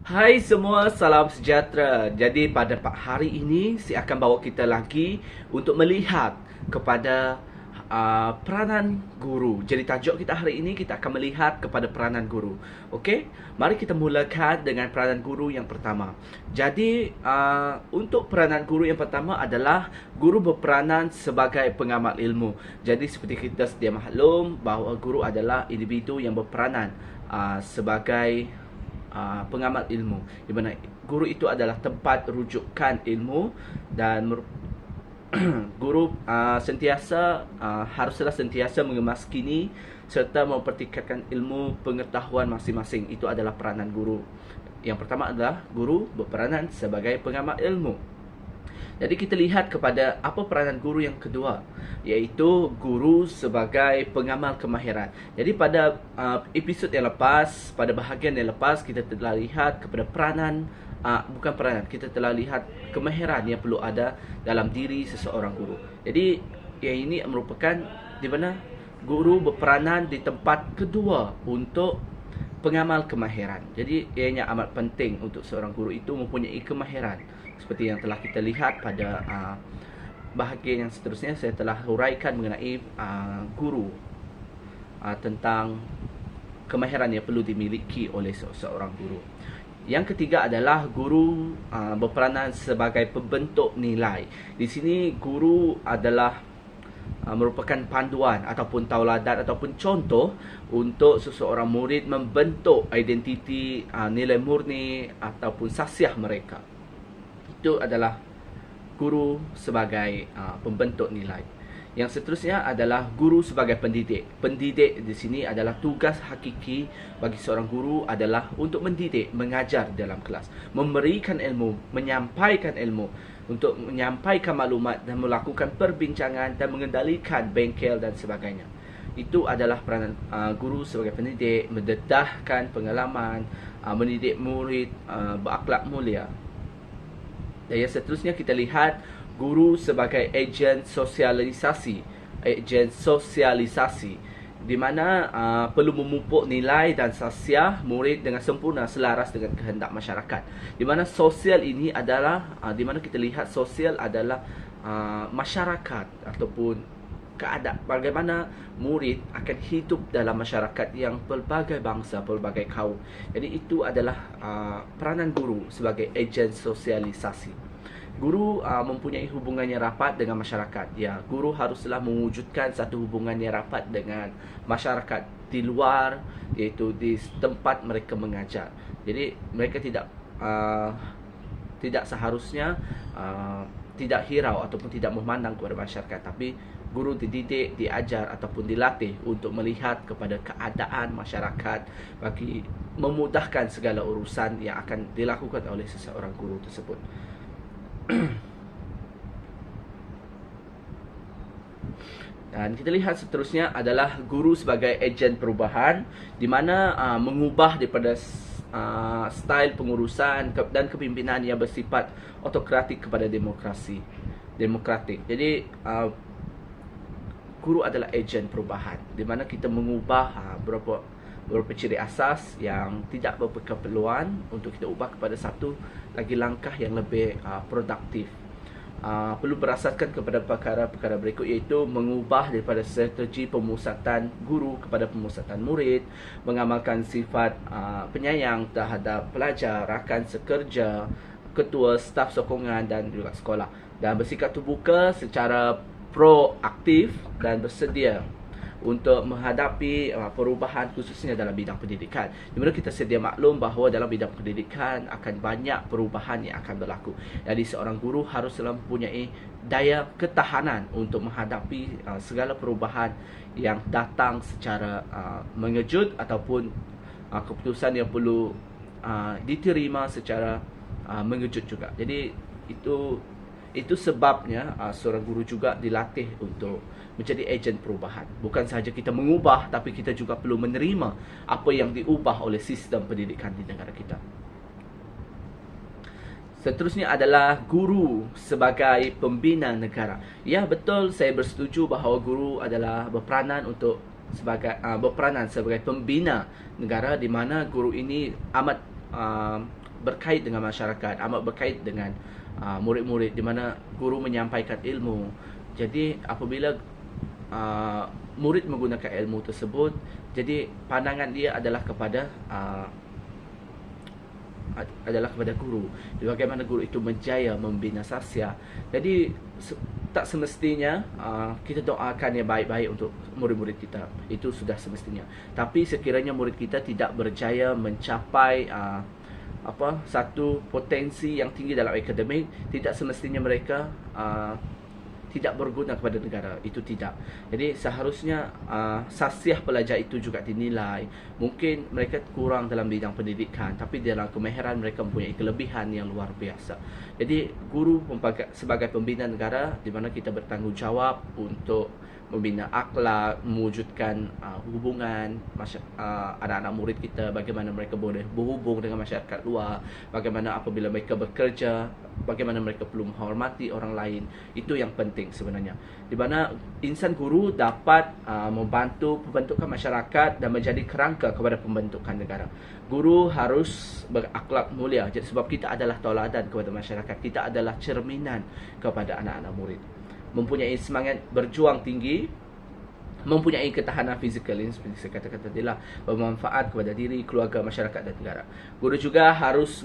Hai semua, salam sejahtera. Jadi pada hari ini saya akan bawa kita lagi untuk melihat kepada peranan guru. Jadi tajuk kita hari ini kita akan melihat kepada peranan guru. Okey, mari kita mulakan dengan peranan guru yang pertama. Jadi untuk peranan guru yang pertama adalah guru berperanan sebagai pengamal ilmu. Jadi seperti kita sedia maklum bahawa guru adalah individu yang berperanan sebagai pengamal ilmu, di mana guru itu adalah tempat rujukan ilmu dan guru haruslah sentiasa mengemaskini serta mempertingkatkan ilmu pengetahuan masing-masing. Itu adalah peranan guru. Yang pertama adalah guru berperanan sebagai pengamal ilmu. Jadi kita lihat kepada apa peranan guru yang kedua, iaitu guru sebagai pengamal kemahiran. Jadi pada episod yang lepas, pada bahagian yang lepas, kita telah lihat kepada kita telah lihat kemahiran yang perlu ada dalam diri seseorang guru. Jadi yang ini merupakan di mana guru berperanan di tempat kedua untuk pengamal kemahiran. Jadi ianya amat penting untuk seorang guru itu mempunyai kemahiran. Seperti yang telah kita lihat pada bahagian yang seterusnya, saya telah huraikan mengenai guru tentang kemahiran yang perlu dimiliki oleh seorang guru. Yang ketiga adalah guru berperanan sebagai pembentuk nilai. Di sini guru adalah merupakan panduan ataupun tauladan ataupun contoh untuk seseorang murid membentuk identiti nilai murni ataupun sasiah mereka. Itu adalah guru sebagai pembentuk nilai. Yang seterusnya adalah guru sebagai pendidik. Pendidik di sini adalah tugas hakiki bagi seorang guru adalah untuk mendidik, mengajar dalam kelas, memberikan ilmu, menyampaikan ilmu, untuk menyampaikan maklumat dan melakukan perbincangan dan mengendalikan bengkel dan sebagainya. Itu adalah peranan guru sebagai pendidik, mendedahkan pengalaman, mendidik murid berakhlak mulia. Dan yang seterusnya kita lihat guru sebagai ejen sosialisasi. Di mana perlu memupuk nilai dan sasiah murid dengan sempurna selaras dengan kehendak masyarakat. Di mana sosial ini adalah di mana kita lihat sosial adalah masyarakat ataupun keadaan bagaimana murid akan hidup dalam masyarakat yang pelbagai bangsa, pelbagai kaum. Jadi itu adalah peranan guru sebagai ejen sosialisasi. Guru mempunyai hubungan yang rapat dengan masyarakat. Ya, guru haruslah mewujudkan satu hubungan yang rapat dengan masyarakat di luar, iaitu di tempat mereka mengajar. Jadi mereka tidak seharusnya tidak hirau ataupun tidak memandang kepada masyarakat, tapi guru dididik, diajar ataupun dilatih untuk melihat kepada keadaan masyarakat bagi memudahkan segala urusan yang akan dilakukan oleh seseorang guru tersebut. Dan kita lihat seterusnya adalah guru sebagai ejen perubahan, di mana mengubah daripada style pengurusan dan kepimpinan yang bersifat autokratik kepada demokratik. Jadi guru adalah ejen perubahan, di mana kita mengubah beberapa ciri asas yang tidak berkeperluan untuk kita ubah kepada satu lagi langkah yang lebih produktif. Perlu berasaskan kepada perkara-perkara berikut, iaitu mengubah daripada strategi pemusatan guru kepada pemusatan murid, mengamalkan sifat penyayang terhadap pelajar, rakan sekerja, ketua, staf sokongan dan juga sekolah, dan bersikap terbuka secara proaktif dan bersedia untuk menghadapi perubahan khususnya dalam bidang pendidikan. Di mana kita sedia maklum bahawa dalam bidang pendidikan akan banyak perubahan yang akan berlaku. Jadi seorang guru haruslah mempunyai daya ketahanan untuk menghadapi segala perubahan yang datang secara mengejut ataupun keputusan yang perlu diterima secara mengejut juga. Jadi itu sebabnya seorang guru juga dilatih untuk menjadi ejen perubahan. Bukan sahaja kita mengubah, tapi kita juga perlu menerima apa yang diubah oleh sistem pendidikan di negara kita. Seterusnya adalah guru sebagai pembina negara. Ya, betul, saya bersetuju bahawa guru adalah berperanan sebagai pembina negara, di mana guru ini amat berkait dengan masyarakat, amat berkait dengan murid-murid, di mana guru menyampaikan ilmu. Jadi apabila murid menggunakan ilmu tersebut, jadi pandangan dia adalah kepada guru. Bagaimana guru itu menjaya membina sasya. Jadi tak semestinya kita doakan yang baik-baik untuk murid-murid kita. Itu sudah semestinya. Tapi sekiranya murid kita tidak berjaya mencapai satu potensi yang tinggi dalam akademik, tidak semestinya mereka tidak berguna kepada negara. Itu tidak. Jadi seharusnya sasiah pelajar itu juga dinilai. Mungkin mereka kurang dalam bidang pendidikan, tapi dalam kemahiran mereka mempunyai kelebihan yang luar biasa. Jadi guru sebagai pembina negara, di mana kita bertanggungjawab untuk membina akhlak, mewujudkan hubungan anak-anak murid kita, bagaimana mereka boleh berhubung dengan masyarakat luar, bagaimana apabila mereka bekerja, bagaimana mereka perlu menghormati orang lain. Itu yang penting sebenarnya, di mana insan guru dapat membantu pembentukan masyarakat dan menjadi kerangka kepada pembentukan negara. Guru harus berakhlak mulia, sebab kita adalah tauladan kepada masyarakat, kita adalah cerminan kepada anak-anak murid. Mempunyai semangat berjuang tinggi, mempunyai ketahanan fizikal, seperti saya katakan tadi lah, bermanfaat kepada diri, keluarga, masyarakat dan negara. Guru juga harus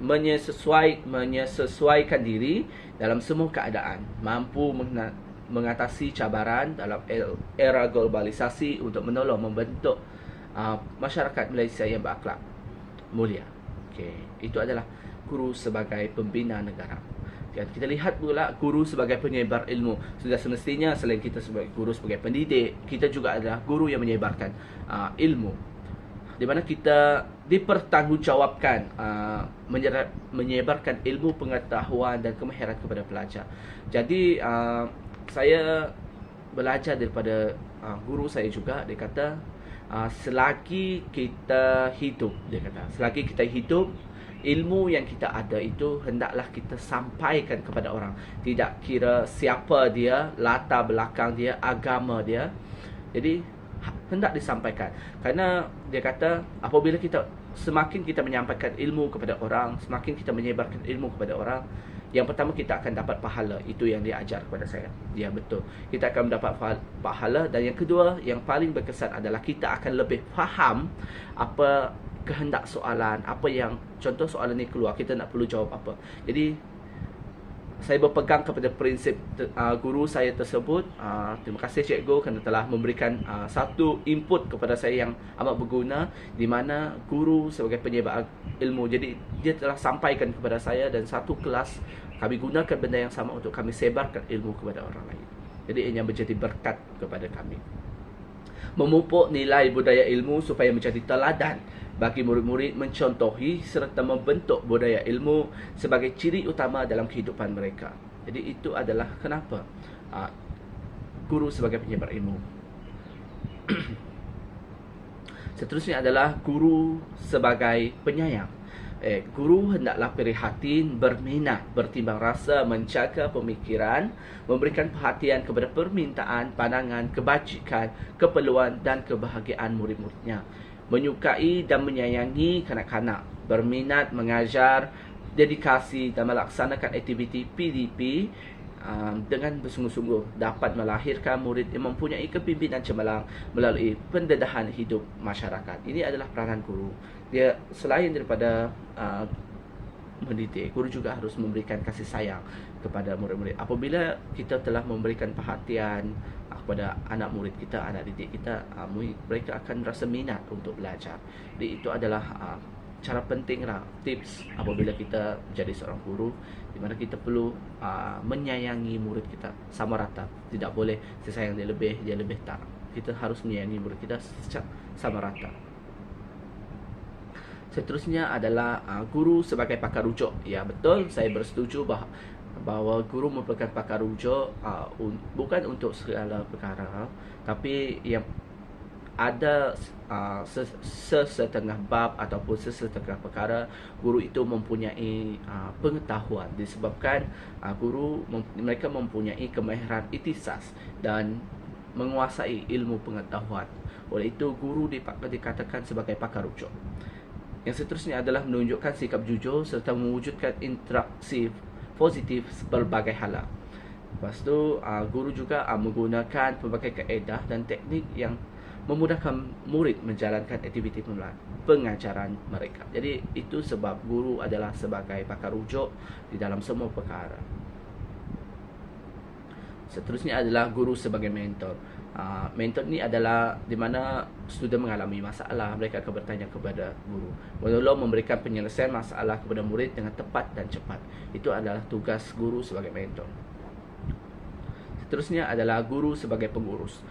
menyesuaikan diri dalam semua keadaan, mampu mengatasi cabaran dalam era globalisasi untuk menolong membentuk masyarakat Malaysia yang berakhlak mulia. Itu adalah guru sebagai pembina negara. Kita lihat pula guru sebagai penyebar ilmu. Sudah semestinya selain kita sebagai guru sebagai pendidik, kita juga adalah guru yang menyebarkan ilmu, di mana kita dipertanggungjawabkan menyebarkan ilmu, pengetahuan dan kemahiran kepada pelajar. Jadi saya belajar daripada guru saya juga. Dia kata selagi kita hidup, ilmu yang kita ada itu hendaklah kita sampaikan kepada orang. Tidak kira siapa dia, latar belakang dia, agama dia. Jadi hendak disampaikan. Kerana dia kata apabila semakin kita menyampaikan ilmu kepada orang, semakin kita menyebarkan ilmu kepada orang, yang pertama kita akan dapat pahala. Itu yang dia ajar kepada saya. Ya, betul. Kita akan mendapat pahala. Dan yang kedua, yang paling berkesan adalah kita akan lebih faham apa kehendak soalan, apa yang contoh soalan ni keluar, kita nak perlu jawab apa. Jadi saya berpegang kepada prinsip guru saya tersebut. Terima kasih cikgu kerana telah memberikan satu input kepada saya yang amat berguna, di mana guru sebagai penyebar ilmu. Jadi dia telah sampaikan kepada saya, dan satu kelas kami gunakan benda yang sama untuk kami sebarkan ilmu kepada orang lain. Jadi ini yang menjadi berkat kepada kami. Memupuk nilai budaya ilmu supaya menjadi teladan bagi murid-murid, mencontohi serta membentuk budaya ilmu sebagai ciri utama dalam kehidupan mereka. Jadi itu adalah kenapa guru sebagai penyebar ilmu. Seterusnya adalah guru sebagai penyayang. Guru hendaklah prihatin, berminat, bertimbang rasa, menjaga pemikiran, memberikan perhatian kepada permintaan, pandangan, kebajikan, keperluan dan kebahagiaan murid-muridnya. Menyukai dan menyayangi kanak-kanak, berminat mengajar, dedikasi dan melaksanakan aktiviti PDP dengan bersungguh-sungguh dapat melahirkan murid yang mempunyai kepimpinan cemerlang melalui pendedahan hidup masyarakat. Ini adalah peranan guru. Dia selain daripada mendidik, guru juga harus memberikan kasih sayang kepada murid-murid. Apabila kita telah memberikan perhatian kepada anak murid kita, anak didik kita, mereka akan rasa minat untuk belajar. Jadi itu adalah cara penting lah, tips apabila kita menjadi seorang guru, di mana kita perlu menyayangi murid kita sama rata. Tidak boleh saya sayang dia lebih tak. Kita harus menyayangi murid kita sama rata. Seterusnya adalah guru sebagai pakar rujuk. Ya, betul, saya bersetuju bahawa guru merupakan pakar rujuk, bukan untuk segala perkara, tapi yang ada sesetengah bab ataupun sesetengah perkara guru itu mempunyai pengetahuan, disebabkan mereka mempunyai kemahiran ikhtisas dan menguasai ilmu pengetahuan. Oleh itu guru dikatakan sebagai pakar rujuk. Yang seterusnya adalah menunjukkan sikap jujur serta mewujudkan interaksi positif berbagai hala. Lepas tu, guru juga menggunakan pelbagai kaedah dan teknik yang memudahkan murid menjalankan aktiviti pengajaran mereka. Jadi itu sebab guru adalah sebagai pakar rujuk di dalam semua perkara. Seterusnya adalah guru sebagai mentor. Mentor ni adalah di mana student mengalami masalah, mereka akan bertanya kepada guru, menolong memberikan penyelesaian masalah kepada murid dengan tepat dan cepat. Itu adalah tugas guru sebagai mentor. Seterusnya adalah guru sebagai pengurus.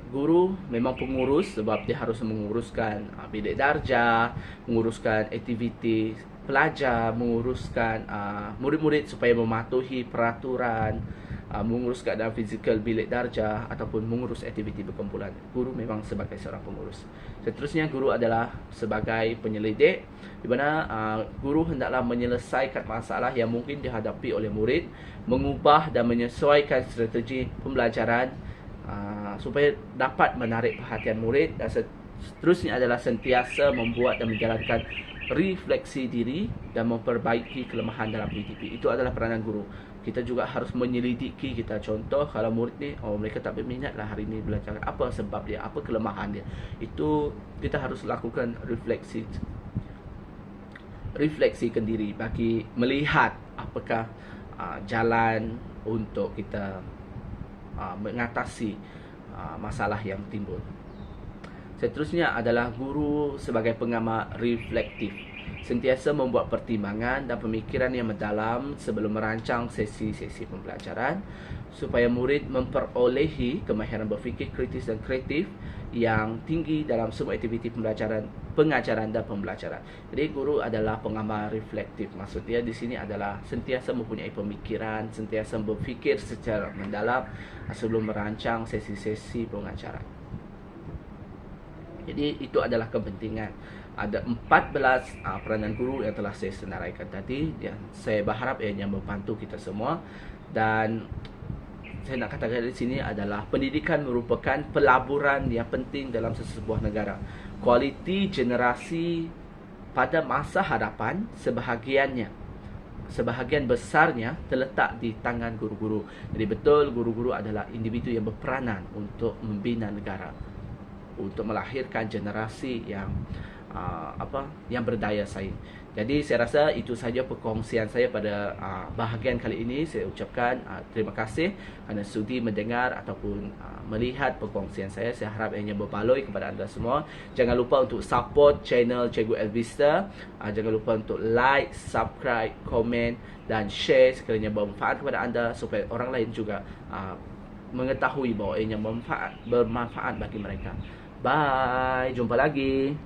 Guru memang pengurus sebab dia harus menguruskan bilik darjah, menguruskan aktiviti pelajar, menguruskan murid-murid supaya mematuhi peraturan, mengurus keadaan fizikal bilik darjah ataupun mengurus aktiviti berkumpulan. Guru memang sebagai seorang pengurus. Seterusnya, guru adalah sebagai penyelidik, di mana guru hendaklah menyelesaikan masalah yang mungkin dihadapi oleh murid, mengubah dan menyesuaikan strategi pembelajaran supaya dapat menarik perhatian murid, dan seterusnya adalah sentiasa membuat dan menjalankan refleksi diri dan memperbaiki kelemahan dalam PTP. Itu adalah peranan guru. Kita juga harus menyelidiki kita. Contoh, kalau murid ni, mereka tak berminat lah hari ni belajar. Apa sebab dia? Apa kelemahan dia? Itu kita harus lakukan refleksikan diri bagi melihat apakah jalan untuk kita mengatasi masalah yang timbul. Seterusnya adalah guru sebagai pengamal reflektif. Sentiasa membuat pertimbangan dan pemikiran yang mendalam sebelum merancang sesi-sesi pembelajaran supaya murid memperolehi kemahiran berfikir kritis dan kreatif yang tinggi dalam semua aktiviti pengajaran dan pembelajaran. Jadi guru adalah pengamal reflektif. Maksudnya di sini adalah sentiasa mempunyai pemikiran, sentiasa berfikir secara mendalam sebelum merancang sesi-sesi pengajaran. Jadi itu adalah kepentingan. Ada 14 peranan guru yang telah saya senaraikan tadi, dan saya berharap ianya membantu kita semua. Dan saya nak katakan di sini adalah pendidikan merupakan pelaburan yang penting dalam sebuah negara. Kualiti generasi pada masa hadapan sebahagian besarnya terletak di tangan guru-guru. Jadi betul, guru-guru adalah individu yang berperanan untuk membina negara, untuk melahirkan generasi yang yang berdaya saing. Jadi saya rasa itu sahaja perkongsian saya pada bahagian kali ini. Saya ucapkan terima kasih kerana sudi mendengar ataupun melihat perkongsian saya. Saya harap ianya berbaloi kepada anda semua. Jangan lupa untuk support channel Cikgu Elvista. Jangan lupa untuk like, subscribe, komen dan share sekiranya bermanfaat kepada anda, supaya orang lain juga mengetahui bahawa ianya bermanfaat bagi mereka. Bye, jumpa lagi.